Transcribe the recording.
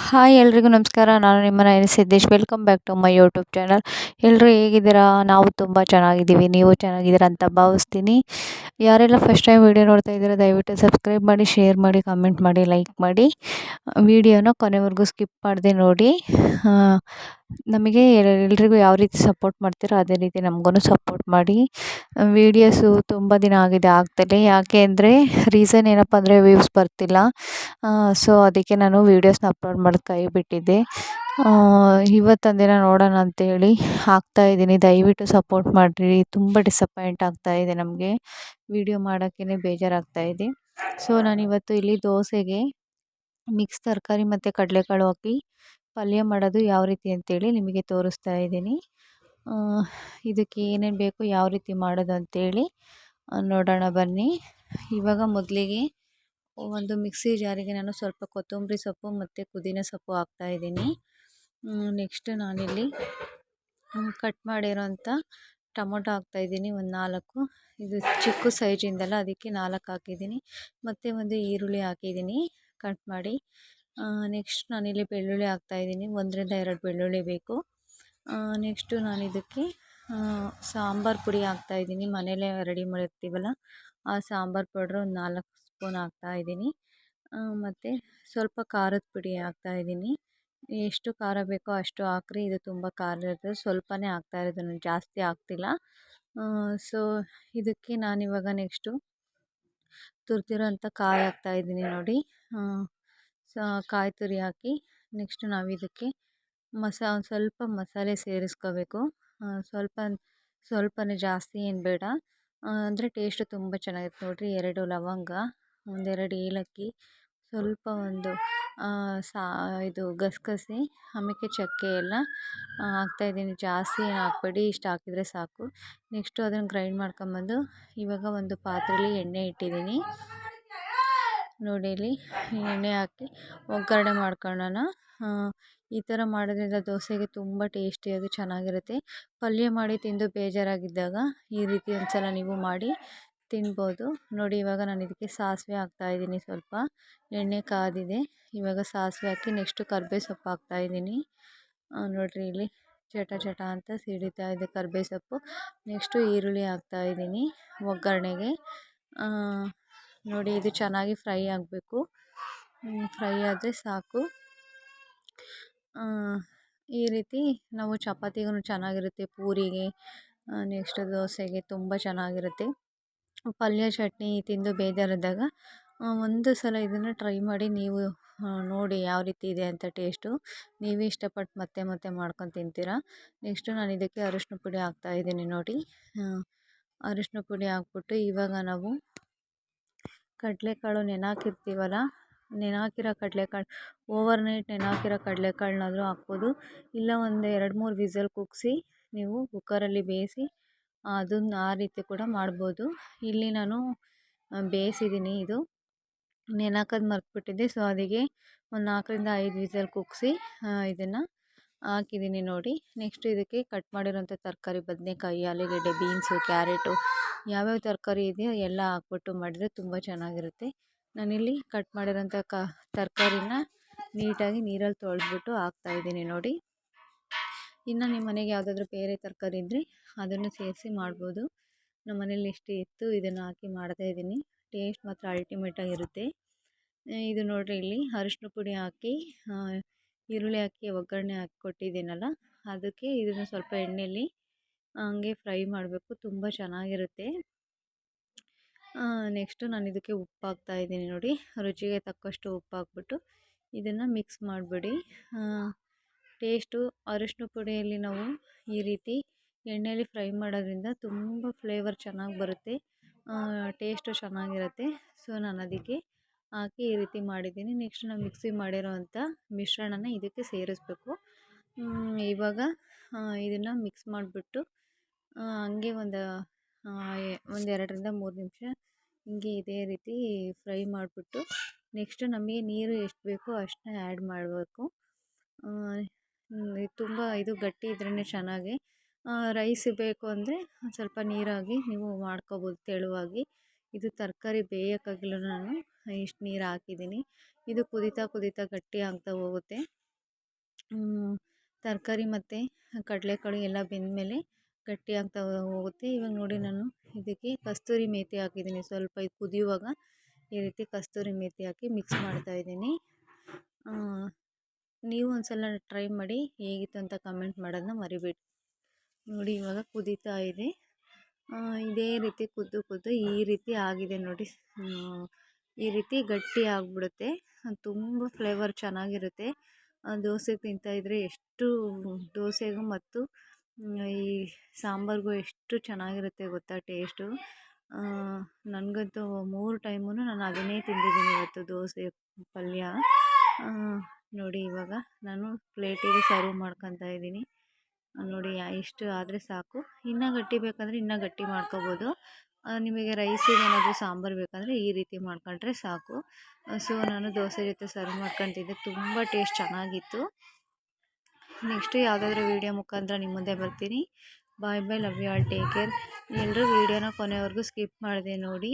Hi ಎಲ್ರಿಗೂ ನಮಸ್ಕಾರ. ನಾನು ನಿಮ್ಮ Nayana Siddesh. Welcome back to my YouTube channel. ಎಲ್ಲರೂ ಹೇಗಿದ್ದೀರಾ? ನಾವು ತುಂಬ ಚೆನ್ನಾಗಿದ್ದೀವಿ. ನೀವು ಚೆನ್ನಾಗಿದ್ದೀರಾ ಅಂತ ಭಾವಿಸ್ತೀನಿ. ಯಾರೆಲ್ಲ ಫಸ್ಟ್ ಟೈಮ್ ವೀಡಿಯೋ ನೋಡ್ತಾ ಇದ್ದೀರಾ ದಯವಿಟ್ಟು ಸಬ್ಸ್ಕ್ರೈಬ್ ಮಾಡಿ, ಶೇರ್ ಮಾಡಿ, ಕಮೆಂಟ್ ಮಾಡಿ, ಲೈಕ್ ಮಾಡಿ. ವಿಡಿಯೋನ ಕೊನೆವರೆಗೂ ಸ್ಕಿಪ್ ಮಾಡದೆ ನೋಡಿ. ನಮಗೆ ಎಲ್ರಿಗೂ ಯಾವ ರೀತಿ ಸಪೋರ್ಟ್ ಮಾಡ್ತೀರೋ ಅದೇ ರೀತಿ ನಮಗೂ ಸಪೋರ್ಟ್ ಮಾಡಿ. ವೀಡಿಯೋಸು ತುಂಬ ದಿನ ಆಗಿದೆ ಆಗ್ತಲೇ. ಯಾಕೆ ಅಂದರೆ ರೀಸನ್ ಏನಪ್ಪ ಅಂದರೆ ವ್ಯೂಸ್ ಬರ್ತಿಲ್ಲ. ಸೊ ಅದಕ್ಕೆ ನಾನು ವೀಡಿಯೋಸ್ನ ಅಪ್ಲೋಡ್ ಮಾಡೋದು ಕೈ ಬಿಟ್ಟಿದ್ದೆ. ಇವತ್ತೊಂದಿನ ನೋಡೋಣ ಅಂತೇಳಿ ಹಾಕ್ತಾಯಿದ್ದೀನಿ. ದಯವಿಟ್ಟು ಸಪೋರ್ಟ್ ಮಾಡಿರಿ. ತುಂಬ ಡಿಸಪಾಯಿಂಟ್ ಆಗ್ತಾಯಿದೆ ನಮಗೆ. ವೀಡಿಯೋ ಮಾಡೋಕ್ಕೇ ಬೇಜಾರಾಗ್ತಾಯಿದೆ. ಸೊ ನಾನಿವತ್ತು ಇಲ್ಲಿ ದೋಸೆಗೆ ಮಿಕ್ಸ್ ತರಕಾರಿ ಮತ್ತು ಕಡಲೆಕಾಳು ಹಾಕಿ ಪಲ್ಯ ಮಾಡೋದು ಯಾವ ರೀತಿ ಅಂತೇಳಿ ನಿಮಗೆ ತೋರಿಸ್ತಾ ಇದ್ದೀನಿ. ಇದಕ್ಕೆ ಏನೇನು ಬೇಕು, ಯಾವ ರೀತಿ ಮಾಡೋದು ಅಂತೇಳಿ ನೋಡೋಣ ಬನ್ನಿ. ಇವಾಗ ಮೊದಲಿಗೆ ಒಂದು ಮಿಕ್ಸಿ ಜಾರಿಗೆ ನಾನು ಸ್ವಲ್ಪ ಕೊತ್ತಂಬರಿ ಸೊಪ್ಪು ಮತ್ತು ಪುದೀನ ಸೊಪ್ಪು ಹಾಕ್ತಾಯಿದ್ದೀನಿ. ನೆಕ್ಸ್ಟ್ ನಾನಿಲ್ಲಿ ಕಟ್ ಮಾಡಿರೋಂಥ ಟೊಮೊಟೊ ಹಾಕ್ತಾಯಿದ್ದೀನಿ, ಒಂದು 4. ಇದು ಚಿಕ್ಕ ಸೈಜಿಂದಲ್ಲ, ಅದಕ್ಕೆ 4 ಹಾಕಿದ್ದೀನಿ. ಮತ್ತು ಒಂದು ಈರುಳ್ಳಿ ಹಾಕಿದ್ದೀನಿ ಕಟ್ ಮಾಡಿ. ನೆಕ್ಸ್ಟ್ ನಾನಿಲ್ಲಿ ಬೆಳ್ಳುಳ್ಳಿ ಹಾಕ್ತಾಯಿದ್ದೀನಿ, 1ರಿಂದ 2 ಬೆಳ್ಳುಳ್ಳಿ ಬೇಕು. ನೆಕ್ಸ್ಟು ನಾನು ಇದಕ್ಕೆ ಸಾಂಬಾರು ಪುಡಿ ಹಾಕ್ತಾಯಿದ್ದೀನಿ. ಮನೇಲೇ ರೆಡಿ ಮಾಡಿರ್ತೀವಲ್ಲ ಆ ಸಾಂಬಾರು ಪೌಡ್ರ್ ಒಂದು 4 ಸ್ಪೂನ್ ಹಾಕ್ತಾಯಿದ್ದೀನಿ. ಮತ್ತು ಸ್ವಲ್ಪ ಖಾರದ ಪುಡಿ ಹಾಕ್ತಾಯಿದ್ದೀನಿ. ಎಷ್ಟು ಖಾರ ಬೇಕೋ ಅಷ್ಟು ಹಾಕ್ರಿ. ಇದು ತುಂಬ ಖಾರ ಇರುತ್ತೆ, ಸ್ವಲ್ಪನೇ ಹಾಕ್ತಾಯಿರೋದು, ನಾನು ಜಾಸ್ತಿ ಹಾಕ್ತಿಲ್ಲ. ಸೊ ಇದಕ್ಕೆ ನಾನಿವಾಗ ನೆಕ್ಸ್ಟು ತುರಿದಿರೋಂಥ ಕಾಯಿ ಹಾಕ್ತಾಯಿದ್ದೀನಿ ನೋಡಿ. ಕಾಯಿ ತುರಿ ಹಾಕಿ ನೆಕ್ಸ್ಟ್ ನಾವು ಇದಕ್ಕೆ ಸ್ವಲ್ಪ ಮಸಾಲೆ ಸೇರಿಸ್ಕೋಬೇಕು. ಸ್ವಲ್ಪನೇ, ಜಾಸ್ತಿ ಏನು ಬೇಡ. ಅಂದರೆ ಟೇಸ್ಟು ತುಂಬ ಚೆನ್ನಾಗಿರುತ್ತೆ ನೋಡಿರಿ. 2 ಲವಂಗ, 1-2 ಏಲಕ್ಕಿ, ಸ್ವಲ್ಪ ಒಂದು ಇದು ಗಸಗಸೆ, ಆಮೇಲೆ ಚಕ್ಕೆ ಎಲ್ಲ ಹಾಕ್ತಾಯಿದ್ದೀನಿ. ಜಾಸ್ತಿ ಏನು ಹಾಕ್ಬೇಡಿ, ಇಷ್ಟು ಹಾಕಿದರೆ ಸಾಕು. ನೆಕ್ಸ್ಟು ಅದನ್ನು ಗ್ರೈಂಡ್ ಮಾಡ್ಕೊಂಬಂದು ಇವಾಗ ಒಂದು ಪಾತ್ರೆಯಲ್ಲಿ ಎಣ್ಣೆ ಇಟ್ಟಿದ್ದೀನಿ ನೋಡಿ. ಇಲ್ಲಿ ಎಣ್ಣೆ ಹಾಕಿ ಒಗ್ಗರಣೆ ಮಾಡ್ಕೊಳ್ಳೋಣ. ಈ ಥರ ಮಾಡೋದ್ರಿಂದ ದೋಸೆಗೆ ತುಂಬ ಟೇಸ್ಟಿಯಾಗಿ ಚೆನ್ನಾಗಿರುತ್ತೆ. ಪಲ್ಯ ಮಾಡಿ ತಿಂದು ಬೇಜಾರಾಗಿದ್ದಾಗ ಈ ರೀತಿ ಒಂದು ಸಲ ನೀವು ಮಾಡಿ ತಿನ್ಬೋದು ನೋಡಿ. ಇವಾಗ ನಾನು ಇದಕ್ಕೆ ಸಾಸಿವೆ ಹಾಕ್ತಾಯಿದ್ದೀನಿ. ಸ್ವಲ್ಪ ಎಣ್ಣೆ ಕಾದಿದೆ. ಇವಾಗ ಸಾಸಿವೆ ಹಾಕಿ ನೆಕ್ಸ್ಟು ಕರಿಬೇವು ಸೊಪ್ಪು ಹಾಕ್ತಾಯಿದ್ದೀನಿ ನೋಡಿರಿ. ಇಲ್ಲಿ ಚಟ ಚಟ ಅಂತ ಸಿಡಿತಾ ಇದೆ ಕರಿಬೇವು ಸೊಪ್ಪು. ನೆಕ್ಸ್ಟು ಈರುಳ್ಳಿ ಹಾಕ್ತಾಯಿದ್ದೀನಿ ಒಗ್ಗರಣೆಗೆ ನೋಡಿ. ಇದು ಚೆನ್ನಾಗಿ ಫ್ರೈ ಆಗಬೇಕು. ಫ್ರೈ ಆದರೆ ಸಾಕು. ಈ ರೀತಿ ನಾವು ಚಪಾತಿಗೂ ಚೆನ್ನಾಗಿರುತ್ತೆ, ಪೂರಿಗೆ, ನೆಕ್ಸ್ಟ್ ದೋಸೆಗೆ ತುಂಬ ಚೆನ್ನಾಗಿರುತ್ತೆ. ಪಲ್ಯ ಚಟ್ನಿ ತಿಂದು ಬೇಜಾರಿದ್ದಾಗ ಒಂದು ಸಲ ಇದನ್ನು ಟ್ರೈ ಮಾಡಿ. ನೀವು ನೋಡಿ ಯಾವ ರೀತಿ ಇದೆ ಅಂತ ಟೇಸ್ಟು. ನೀವೇ ಇಷ್ಟಪಟ್ಟು ಮತ್ತೆ ಮತ್ತೆ ಮಾಡ್ಕೊಂಡು ತಿಂತೀರಾ. ನೆಕ್ಸ್ಟು ನಾನು ಇದಕ್ಕೆ ಅರಿಶಿನ ಪುಡಿ ಹಾಕ್ತಾಯಿದ್ದೀನಿ ನೋಡಿ. ಅರಿಶಿನ ಪುಡಿ ಹಾಕ್ಬಿಟ್ಟು ಇವಾಗ ನಾವು ಕಡಲೆಕಾಳು ನೆನೆಹಾಕಿರ್ತೀವಲ್ಲ, ನೆನೆಹಾಕಿರೋ ಕಡಲೆಕಾಳು, ಓವರ್ನೈಟ್ ನೆನೆಹಾಕಿರೋ ಕಡಲೆಕಾಳನ್ನಾದರೂ ಹಾಕ್ಬೋದು. ಇಲ್ಲ ಒಂದು 2-3 ವಿಸಲ್ ಕೂಗಿಸಿ ನೀವು ಕುಕ್ಕರಲ್ಲಿ ಬೇಯಿಸಿ ಅದನ್ನು ಆ ರೀತಿ ಕೂಡ ಮಾಡ್ಬೋದು. ಇಲ್ಲಿ ನಾನು ಬೇಯಿಸಿದ್ದೀನಿ. ಇದು ನೆನೆಹಾಕೋದು ಮರ್ತ್ಬಿಟ್ಟಿದ್ದೆ. ಸೊ ಅದಕ್ಕೆ ಒಂದು 4ರಿಂದ 5 ವಿಸಲ್ ಕೂಗಿಸಿ ಇದನ್ನು ಹಾಕಿದ್ದೀನಿ ನೋಡಿ. ನೆಕ್ಸ್ಟ್ ಇದಕ್ಕೆ ಕಟ್ ಮಾಡಿರೋಂಥ ತರಕಾರಿ, ಬದನೆಕಾಯಿ, ಆಲೂಗೆಡ್ಡೆ, ಬೀನ್ಸು, ಕ್ಯಾರೆಟು, ಯಾವ್ಯಾವ ತರಕಾರಿ ಇದೆಯೋ ಎಲ್ಲ ಹಾಕ್ಬಿಟ್ಟು ಮಾಡಿದರೆ ತುಂಬ ಚೆನ್ನಾಗಿರುತ್ತೆ. ನಾನಿಲ್ಲಿ ಕಟ್ ಮಾಡಿರೋಂಥ ತರಕಾರಿನ ನೀಟಾಗಿ ನೀರಲ್ಲಿ ತೊಳೆದ್ಬಿಟ್ಟು ಹಾಕ್ತಾಯಿದ್ದೀನಿ ನೋಡಿ. ಇನ್ನು ನಿಮ್ಮ ಮನೆಗೆ ಯಾವುದಾದ್ರೂ ಬೇರೆ ತರಕಾರಿ ಇದ್ದರೆ ಅದನ್ನು ಸೇರಿಸಿ ಮಾಡ್ಬೋದು. ನಮ್ಮ ಮನೇಲಿ ಇಷ್ಟು ಇತ್ತು, ಇದನ್ನು ಹಾಕಿ ಮಾಡ್ತಾಯಿದ್ದೀನಿ. ಟೇಸ್ಟ್ ಮಾತ್ರ ಅಲ್ಟಿಮೇಟಾಗಿರುತ್ತೆ. ಇದು ನೋಡಿರಿ, ಇಲ್ಲಿ ಅರಿಶಿನ ಪುಡಿ ಹಾಕಿ ಈರುಳ್ಳಿ ಹಾಕಿ ಒಗ್ಗರಣೆ ಹಾಕಿ ಕೊಟ್ಟಿದ್ದೀನಲ್ಲ, ಅದಕ್ಕೆ ಇದನ್ನು ಸ್ವಲ್ಪ ಎಣ್ಣೆಯಲ್ಲಿ ಹಂಗೆ ಫ್ರೈ ಮಾಡಬೇಕು, ತುಂಬ ಚೆನ್ನಾಗಿರುತ್ತೆ. ನೆಕ್ಸ್ಟು ನಾನು ಇದಕ್ಕೆ ಉಪ್ಪು ಹಾಕ್ತಾಯಿದ್ದೀನಿ ನೋಡಿ. ರುಚಿಗೆ ತಕ್ಕಷ್ಟು ಉಪ್ಪು ಹಾಕ್ಬಿಟ್ಟು ಇದನ್ನು ಮಿಕ್ಸ್ ಮಾಡಿಬಿಡಿ. ಟೇಸ್ಟು ಅರಿಶಿನ ಪುಡಿಯಲ್ಲಿ ನಾವು ಈ ರೀತಿ ಎಣ್ಣೆಯಲ್ಲಿ ಫ್ರೈ ಮಾಡೋದ್ರಿಂದ ತುಂಬ ಫ್ಲೇವರ್ ಚೆನ್ನಾಗಿ ಬರುತ್ತೆ, ಟೇಸ್ಟು ಚೆನ್ನಾಗಿರುತ್ತೆ. ಸೊ ನಾನು ಅದಕ್ಕೆ ಹಾಕಿ ಈ ರೀತಿ ಮಾಡಿದ್ದೀನಿ. ನೆಕ್ಸ್ಟ್ ನಾವು ಮಿಕ್ಸಿ ಮಾಡಿರೋ ಅಂಥ ಮಿಶ್ರಣನ ಇದಕ್ಕೆ ಸೇರಿಸ್ಬೇಕು. ಇವಾಗ ಇದನ್ನು ಮಿಕ್ಸ್ ಮಾಡಿಬಿಟ್ಟು ಹಂಗೆ ಒಂದು 2-3 ನಿಮಿಷ ಹಿಂಗೆ ಇದೇ ರೀತಿ ಫ್ರೈ ಮಾಡಿಬಿಟ್ಟು ನೆಕ್ಸ್ಟ್ ನಮಗೆ ನೀರು ಎಷ್ಟು ಬೇಕೋ ಅಷ್ಟನ್ನ ಆ್ಯಡ್ ಮಾಡಬೇಕು. ತುಂಬ ಇದು ಗಟ್ಟಿ ಇದ್ರೇ ಚೆನ್ನಾಗಿ. ರೈಸ್ ಬೇಕು ಅಂದರೆ ಸ್ವಲ್ಪ ನೀರಾಗಿ ನೀವು ಮಾಡ್ಕೋಬೋದು ತೆಳುವಾಗಿ. ಇದು ತರಕಾರಿ ಬೇಯೋಕ್ಕಾಗಲಿಲ್ಲ, ನಾನು ಇಷ್ಟು ನೀರು ಹಾಕಿದ್ದೀನಿ. ಇದು ಕುದೀತಾ ಕುದೀತಾ ಗಟ್ಟಿ ಆಗ್ತಾ ಹೋಗುತ್ತೆ. ತರಕಾರಿ ಮತ್ತು ಕಡಲೆಕಾಳು ಎಲ್ಲ ಬೆಂದಮೇಲೆ ಗಟ್ಟಿ ಆಗ್ತಾ ಹೋಗುತ್ತೆ. ಇವಾಗ ನೋಡಿ ನಾನು ಇದಕ್ಕೆ ಕಸ್ತೂರಿ ಮೇಥಿ ಹಾಕಿದ್ದೀನಿ. ಸ್ವಲ್ಪ ಇದು ಕುದಿಯುವಾಗ ಈ ರೀತಿ ಕಸ್ತೂರಿ ಮೇಥಿ ಹಾಕಿ ಮಿಕ್ಸ್ ಮಾಡ್ತಾಯಿದ್ದೀನಿ. ನೀವು ಒಂದ್ಸಲ ಟ್ರೈ ಮಾಡಿ, ಹೇಗಿತ್ತು ಅಂತ ಕಮೆಂಟ್ ಮಾಡೋದನ್ನ ಮರಿಬೇಡಿ. ನೋಡಿ ಇವಾಗ ಕುದೀತಾ ಇದೆ. ಇದೇ ರೀತಿ ಕುದ್ದು ಈ ರೀತಿ ಆಗಿದೆ ನೋಡಿ. ಈ ರೀತಿ ಗಟ್ಟಿ ಆಗಿಬಿಡುತ್ತೆ. ತುಂಬ ಫ್ಲೇವರ್ ಚೆನ್ನಾಗಿರುತ್ತೆ. ದೋಸೆ ತಿಂತಾಯಿದ್ರೆ ಎಷ್ಟು ದೋಸೆಗೂ ಮತ್ತು ಈ ಸಾಂಬಾರಿಗೂ ಎಷ್ಟು ಚೆನ್ನಾಗಿರುತ್ತೆ ಗೊತ್ತಾ ಟೇಸ್ಟು. ನನಗಂತೂ 3 ಟೈಮು ನಾನು ಅದನ್ನೇ ತಿಂದಿದ್ದೀನಿ ಇವತ್ತು, ದೋಸೆ ಪಲ್ಯ. ನೋಡಿ ಇವಾಗ ನಾನು ಪ್ಲೇಟಿಗೆ ಸರ್ವ್ ಮಾಡ್ಕೊತಾ ಇದ್ದೀನಿ. ನೋಡಿ ಇಷ್ಟು ಆದರೆ ಸಾಕು. ಇನ್ನೂ ಗಟ್ಟಿ ಬೇಕಂದರೆ ಇನ್ನೂ ಗಟ್ಟಿ ಮಾಡ್ಕೋಬೋದು. ನಿಮಗೆ ರೈಸಿಗೆ ಏನಾದರೂ ಸಾಂಬಾರು ಬೇಕಂದರೆ ಈ ರೀತಿ ಮಾಡ್ಕೊಂಡ್ರೆ ಸಾಕು. ಸೊ ನಾನು ದೋಸೆ ಜೊತೆ ಸರ್ವ್ ಮಾಡ್ಕೊತಿದ್ದೆ. ತುಂಬ ಟೇಸ್ಟ್ ಚೆನ್ನಾಗಿತ್ತು. ನೆಕ್ಸ್ಟು ಯಾವುದಾದ್ರೂ ವೀಡಿಯೋ ಮುಖಾಂತರ ನಿಮ್ಮ ಮುಂದೆ ಬರ್ತೀನಿ. Bye bye, love you all, take care. ಎಲ್ಲರೂ ವೀಡಿಯೋನ ಕೊನೆವರೆಗೂ ಸ್ಕಿಪ್ ಮಾಡಿದೆ ನೋಡಿ.